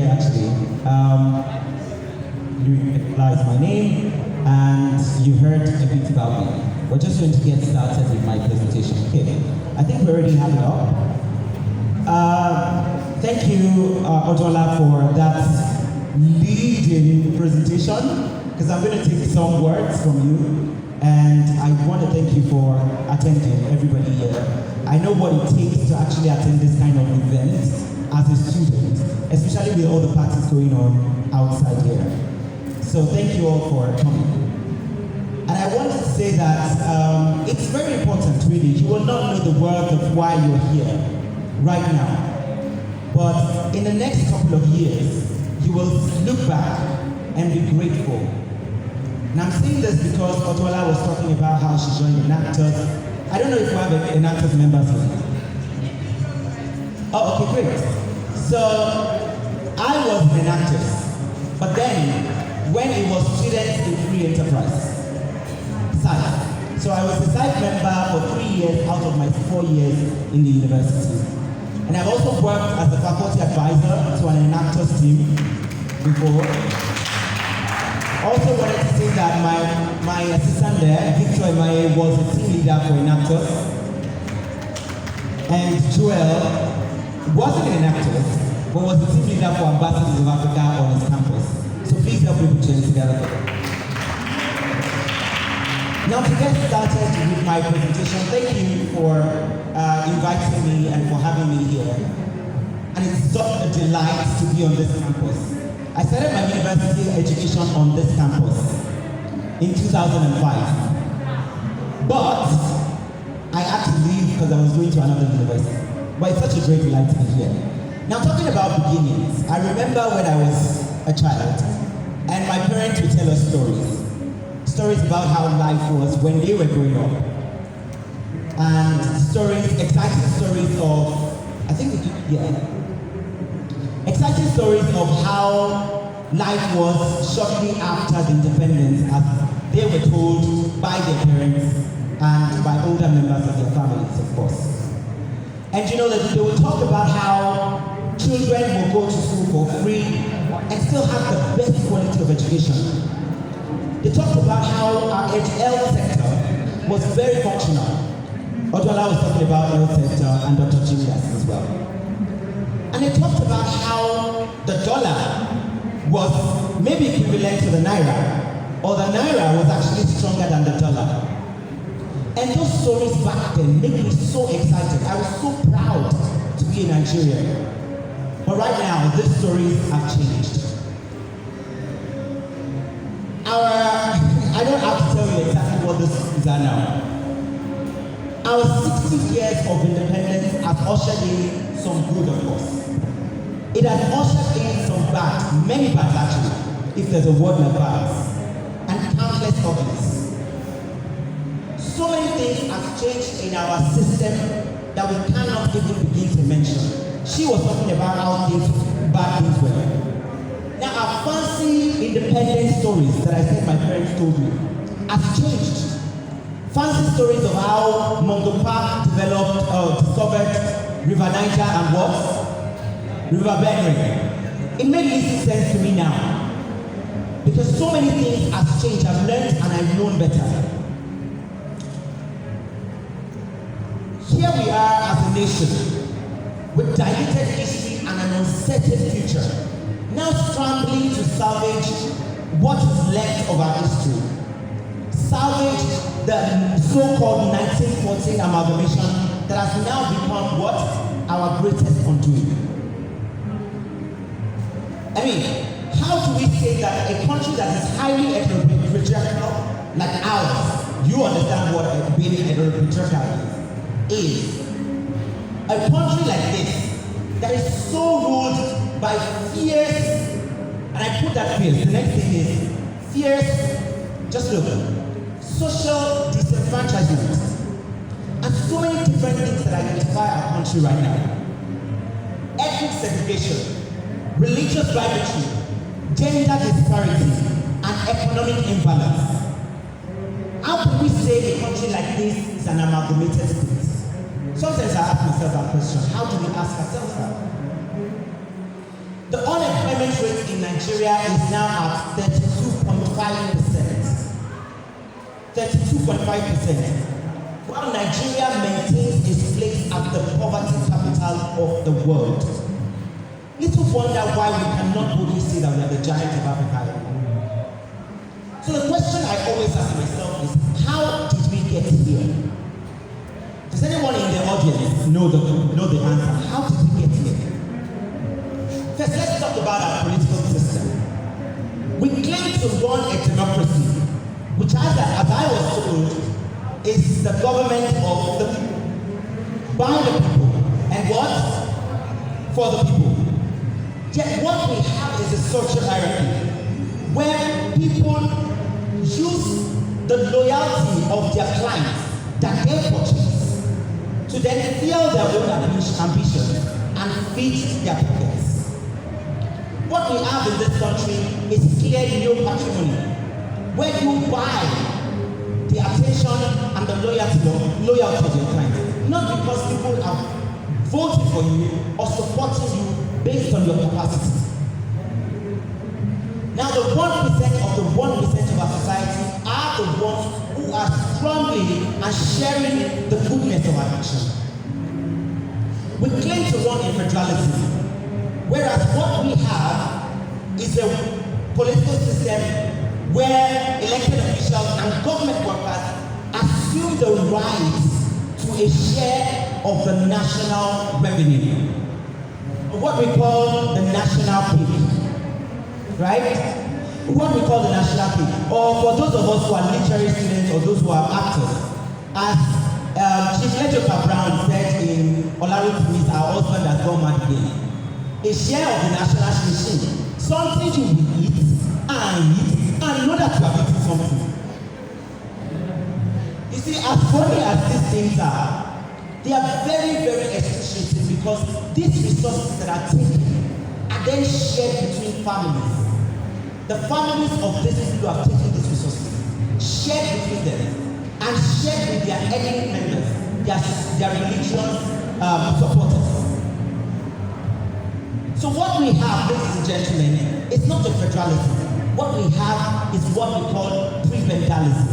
actually. Louis Adekola is my name, and you heard a bit about me. We're just going to get started with my presentation. Okay, I think we already have it up. Thank you, Ojola, for that leading presentation, because I'm going to take some words from you, and I want to thank you for attending, everybody here. I know what it takes to actually attend this kind of event as a student, especially with all the parties going on outside here. So thank you all for coming. And I wanted to say that it's very important, really. You will not know the worth of why you're here right now. But in the next couple of years, you will look back and be grateful. And I'm saying this because Otola was talking about how she joined an actors. I don't know if we have an actors members here. Oh, okay, great. So I was an actress, but then when it was students in free enterprise, SITE. So I was a SITE member for 3 years out of my 4 years in the university. And I've also worked as a faculty advisor to an actors team before. Also wanted to say that my assistant there, Victor Emaye, was a team leader for Enactors. And Joel wasn't an actor, but was the team leader for Ambassadors of Africa on his campus. So please help me put your hands together. Now to get started with my presentation, thank you for inviting me and for having me here. And it's such a delight to be on this campus. I started my university education on this campus in 2005. But I had to leave because I was going to another university. But it's such a great delight to be here. Now talking about beginnings, I remember when I was a child and my parents would tell us stories. Stories about how life was when they were growing up. And stories, exciting stories of, exciting stories of how life was shortly after the independence, as they were told by their parents and by older members of their families, of course. And you know, they will talk about how children will go to school for free and still have the best quality of education. They talked about how our health sector was very functional. Ojola was talking about health sector and Dr. Julius as well. And they talked about how the dollar was maybe equivalent to the naira, or the naira was actually stronger than the dollar. And those stories back then made me so excited. I was so proud to be a Nigerian. But right now, these stories have changed. I don't have to tell you exactly what this is now. Our 60 years of independence has ushered in some good, of course. It has ushered in some bad, many bad actually, if there's a word like bad, and countless others. So many things have changed in our system that we cannot even begin to mention. She was talking about how bad things were. Now, our fancy independent stories that I said my parents told me has changed. Fancy stories of how Mongo Park discovered River Niger and what? River Benue. It made little sense to me now. Because so many things have changed. I've learned and I've known better. Here we are as a nation with diluted history and an uncertain future, now scrambling to salvage what is left of our history. Salvage the so-called 1914 amalgamation that has now become what? Our greatest undoing. I mean, how do we say that a country that is highly heteropatriarchal, like ours, you understand what being heteropatriarchal is? A country like this, that is so ruled by fierce, and I put that fierce, the next thing is fierce, just look, social disenfranchisement, and so many different things that identify our country right now. Ethnic segregation, religious bigotry, gender disparity, and economic imbalance. How can we say a country like this is an amalgamated state? Sometimes I ask myself that question, how do we ask ourselves that? The unemployment Nigeria is now at 32.5%. 32.5%. While Nigeria maintains its place as the poverty capital of the world. Little wonder why we cannot boldly say that we are the giant of Africa. So the question I always ask myself is, how did we get here? Does anyone in the audience know the answer? How did we get here? First, let's talk about our political system. We claim to run a democracy, which as I was told, is the government of the people, by the people, and what? For the people. Yet what we have is a social hierarchy, where people use the loyalty of their clients that they purchase to then fuel their own ambition and feed their pockets. What we have in this country is clear neo-patrimony, where you buy the attention and the loyalty of your clients, not because people have voted for you or supporting you based on your capacity. Now, the 1% of the 1% of our society are the ones who are strongly and sharing the goodness of our action. We claim to run a federalism, whereas what we have is a political system where elected officials and government workers assume the right to a share of the national revenue, what we call the national pay. Right? What we call the national pay. Or for those of us who are literary students or those who are actors, as Chief Ledger Brown said in Olarutumi's Our Husband Has Gone Mad Again, a share of the national machine, something you will eat and know that you are eating something. You see, as funny as these things are, they are very, very excruciating because these resources that are taken are then shared between families. The families of these people who have taken these resources, shared between them, and shared with their ethnic members, their religious supporters. So what we have, ladies and gentlemen, is not a federalism. What we have is what we call prebendalism.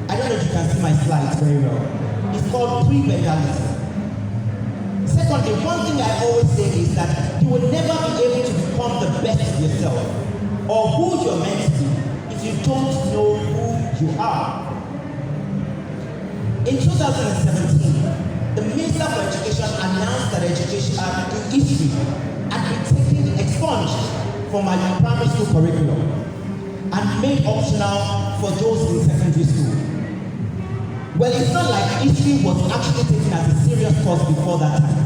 I don't know if you can see my slides very well. It's called prebendalism. Secondly, one thing I always say is that you will never be able to become the best of yourself or who you're meant to be if you don't know who you are. In 2017, the Minister for Education announced that education history had been taken expunged from our primary school curriculum and made optional for those in secondary school. Well, it's not like history was actually taken as a serious course before that time.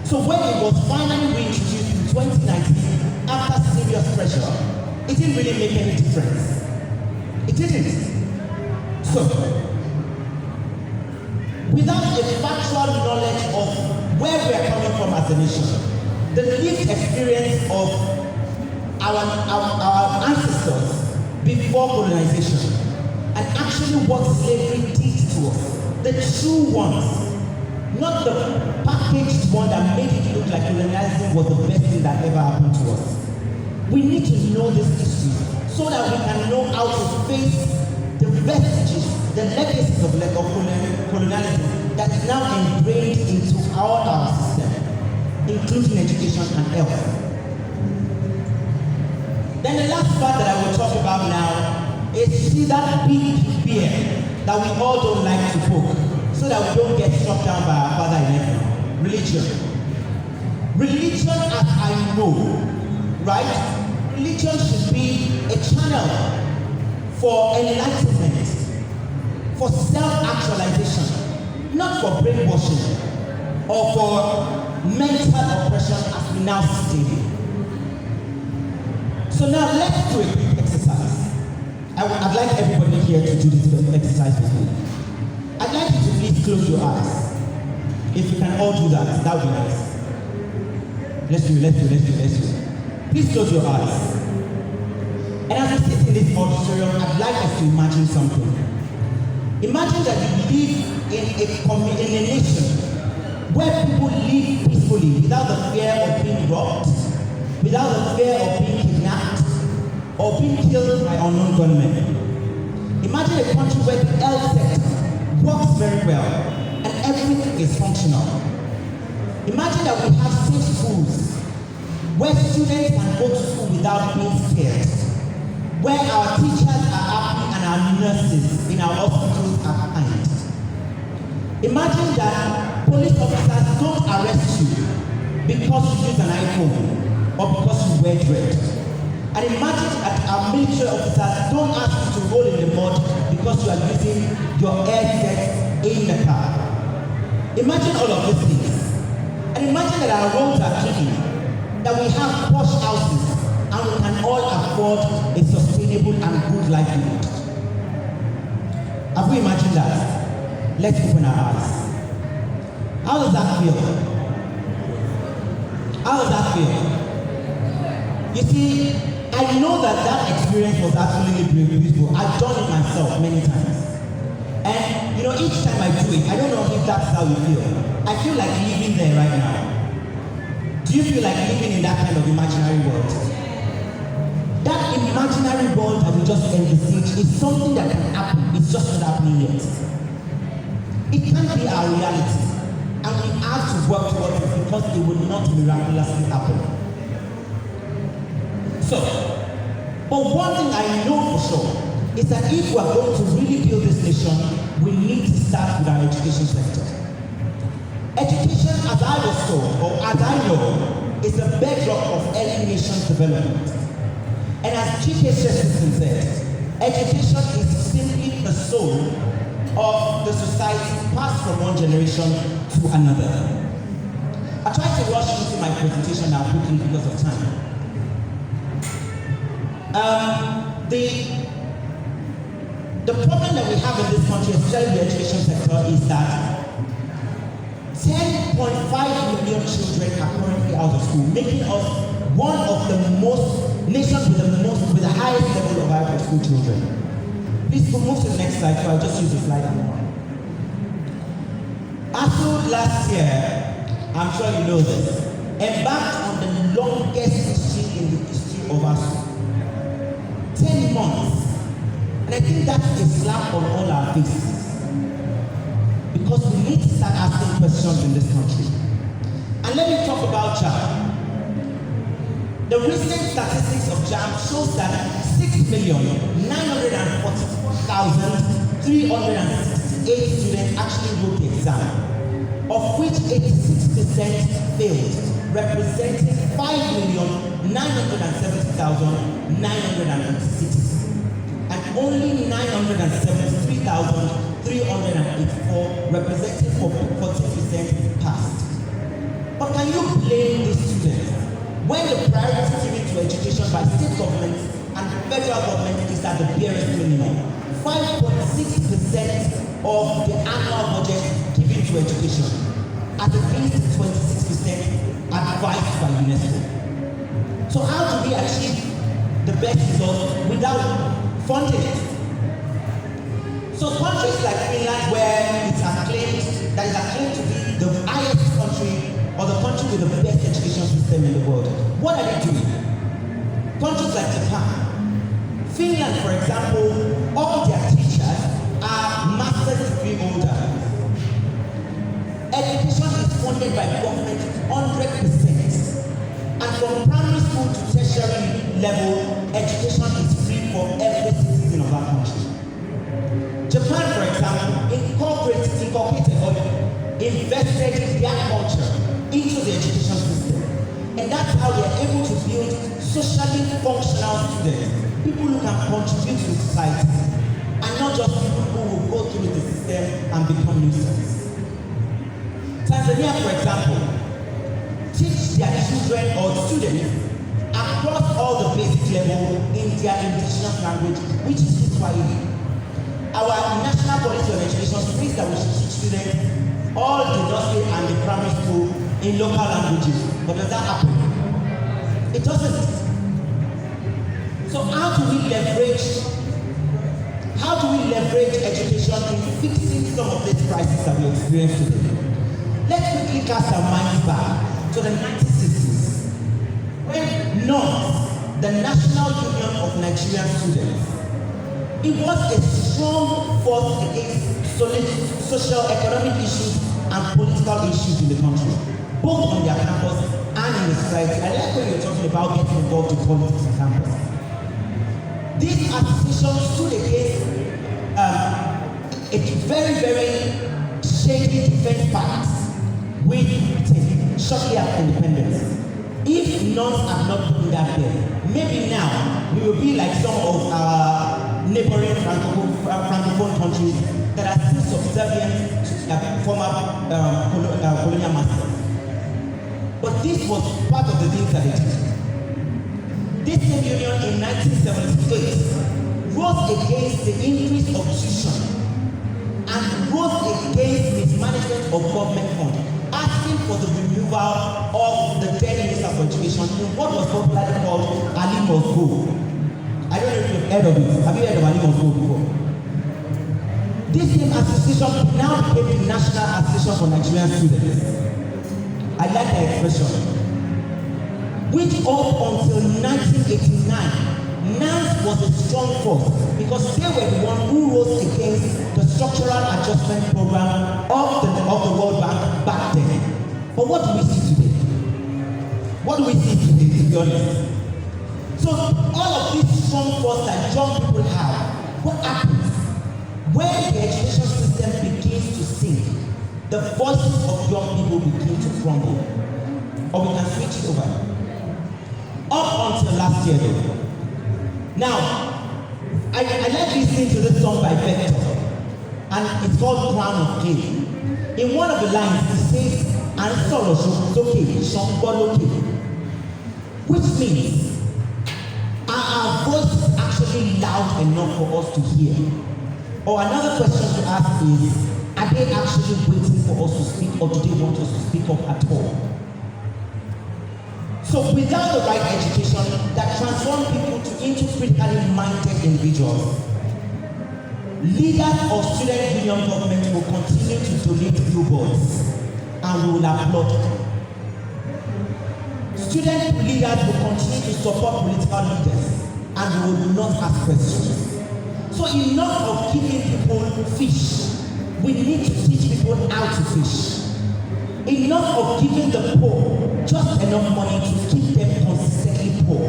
So when it was finally reintroduced in 2019, after serious pressure, it didn't really make any difference. It didn't. So, without a factual knowledge of where we are coming from as a nation, the lived experience of our ancestors before colonization, and actually what slavery did to us, the true ones, not the packaged one that made it look like colonialism was the best thing that ever happened to us. We need to know this history so that we can know how to face the vestiges, the legacies of colonialism that is now ingrained into our system, including education and health. Then the last part that I will talk about now is see that big fear that we all don't like to poke, so that we don't get struck down by our father in heaven. Religion. Religion, as I know, right? Religion should be a channel for enlightenment, for self-actualization, not for brainwashing or for mental oppression as we now see. So now let's do a quick exercise. I'd like everybody here to do this exercise with me. I'd like you to please close your eyes. If you can all do that, that would be nice. Let's do it. Please close your eyes. And as we sit in this auditorium, I'd like us to imagine something. Imagine that you live in a nation where people live peacefully without the fear of being robbed, without the fear of being kidnapped, or being killed by unknown gunmen. Imagine a country where the health sector works very well and everything is functional. Imagine that we have safe schools where students can go to school without being scared, where our teachers are happy and our nurses in our hospitals are kind. Imagine that police officers don't arrest you because you use an iPhone or because you wear dread. And imagine that our military officers don't ask you to roll in the mud because you are using your headset in the car. Imagine all of these things. And imagine that our roads are clean, that we have posh houses, and we can all afford a sustainable and good livelihood. Have we imagined that? Let's open our eyes. How does that feel? How does that feel? You see, I know that that experience was absolutely beautiful. I've done it myself many times. And each time I do it, I don't know if that's how you feel. I feel like living there right now. Do you feel like living in that kind of imaginary world? That imaginary world that we just envisage is something that can happen. It's just not happening yet. It can't be our reality. And we have to work towards it because it will not miraculously happen. So, but one thing I know for sure is that if we are going to really build this nation, we need to start with our education sector. Education, as I was told, or as I know, is the bedrock of any nation's development. And as TEDxEKSU said, education is simply the soul of the society passed from one generation to another. I tried to rush into my presentation now quickly because of time. The problem that we have in this country, especially the education sector, is that 10.5 million children are currently out of school, making us one of the nations with the highest level of out of school children. Please move to the next slide, so I'll just use the slide now. ASU last year, I'm sure you know this, embarked on the longest history in the history of ASU. 10 months. And I think that's a slap on all our faces. Because we need to start asking questions in this country. And let me talk about JAM. The recent statistics of JAM shows that 6,944,368 students actually wrote the exam, of which 86% failed, representing 5,970,986. And only 973,384, representing 40% passed. But can you blame these students when the priority given to education by state governments and the federal government is at the barest minimum? 5.6% of the annual budget given to education, at least 26% advised by UNESCO. So how do we achieve the best results without funding it? So countries like Finland, where it's acclaimed, that is acclaimed to be the highest country or the country with the best education system in the world, what are they doing? Countries like Japan, Finland, for example, all their teachers are master's degree holders. Education is funded by government 100%. And from primary school to tertiary level, education is free for every citizen of that country. Japan, for example, incorporated or invested their culture into the education system. And that's how they are able to build socially functional students, people who can contribute to society, and not just people who will go through the system and become nuisance. Tanzania, for example, teach their children or students across all the basic levels in their indigenous language, which is Kiswahili. Our national policy on education says that we should teach students all the nursery and the primary school in local languages. But does that happen? It doesn't. So how do we leverage education in fixing some of these crises that we experience today? Let's quickly cast our minds back to the 1960s, when nuns, the National Union of Nigerian Students. It was a strong force against social, economic issues and political issues in the country, both on their campus and in the society. I like when you're talking about getting involved in politics on campus. This association stood against a very, very shaky defense pact with Britain shortly after independence. If nuns have not put that there, maybe now we will be like some of our neighboring francophone countries that are still subservient to their former colonial masters. But this was part of the things that they did. This same union in 1978 rose against the increase of tuition and rose against mismanagement of government funds, asking for the removal of the then Minister for Education in what was popularly called Ali Must Go. I don't know if you've heard of it. Have you heard of Ali Must Go before? This same association now became the National Association for Nigerian Students. I like that expression. Which up until 1989, NANS was a strong force because they were the one who rose against the structural adjustment program of the World Bank back then. But what do we see today? What do we see today, to be honest? So all of this strong force that young people have, what happens? When the education system begins to sink, the voices of young people begin to crumble. Or we can switch it over. Up until last year though. Now, I like listening to this song by Vector, and it's called Crown of King. In one of the lines, it says, "And solo okay," which means, are our voices actually loud enough for us to hear? Or another question to ask is, are they actually waiting for us to speak, or do they want us to speak up at all? So without the right education that transforms people into critically minded individuals, leaders of student union government will continue to donate billboards and we will applaud them. Student leaders will continue to support political leaders and we will not ask questions. So enough of giving people fish. We need to teach people how to fish. Enough of giving the poor just enough money to keep them consistently poor.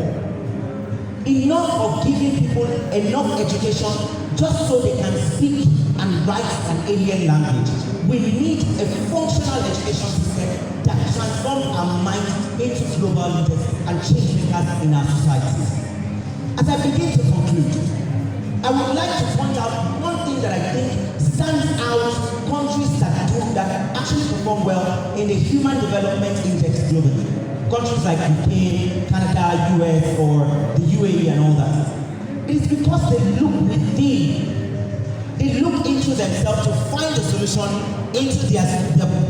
Enough of giving people enough education just so they can speak and write an alien language. We need a functional education system that transforms our minds into global leaders and change makers in our societies. As I begin to conclude, I would like to point out one thing that I think stands out countries that actually perform well in the Human Development Index globally. Countries like UK, Canada, US, or the UAE and all that. It is because they look within. They look into themselves to find a solution into their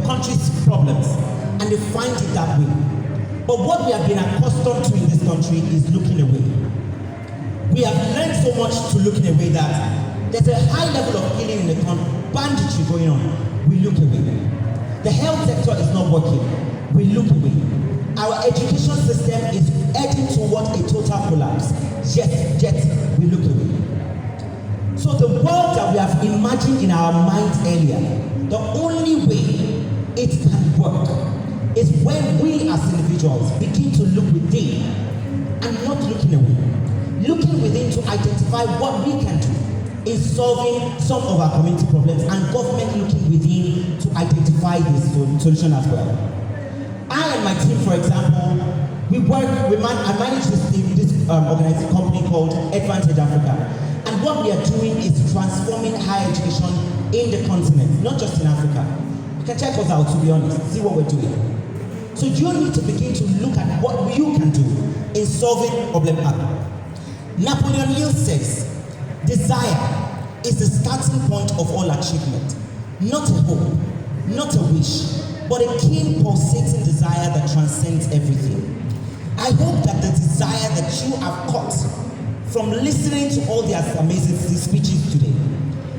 country's problems. And they find it that way. But what we have been accustomed to in this country is looking away. We have learned so much to looking away that there's a high level of killing in the country, banditry going on. We look away. The health sector is not working. We look away. Our education system is heading towards a total collapse. Yet we look away. So the world that we have imagined in our minds earlier, the only way it can work is when we as individuals begin to look within and not looking away. Looking within to identify what we can do in solving some of our community problems, and government looking within to identify this solution as well. I and my team, for example, I manage this organizing company called Edvant in Africa. And what we are doing is transforming higher education in the continent, not just in Africa. You can check us out, to be honest, see what we're doing. So you need to begin to look at what you can do in solving problem A. Napoleon Hill says, desire is the starting point of all achievement. Not a hope, not a wish, but a keen pulsating desire that transcends everything. I hope that the desire that you have caught from listening to all the amazing speeches today,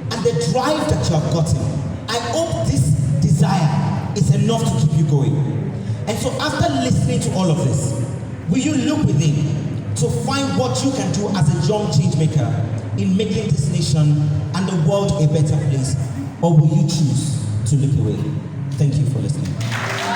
and the drive that you have gotten, I hope this desire is enough to keep you going. And so after listening to all of this, will you look within to find what you can do as a young change maker in making this nation and the world a better place, or will you choose to look away? Thank you for listening.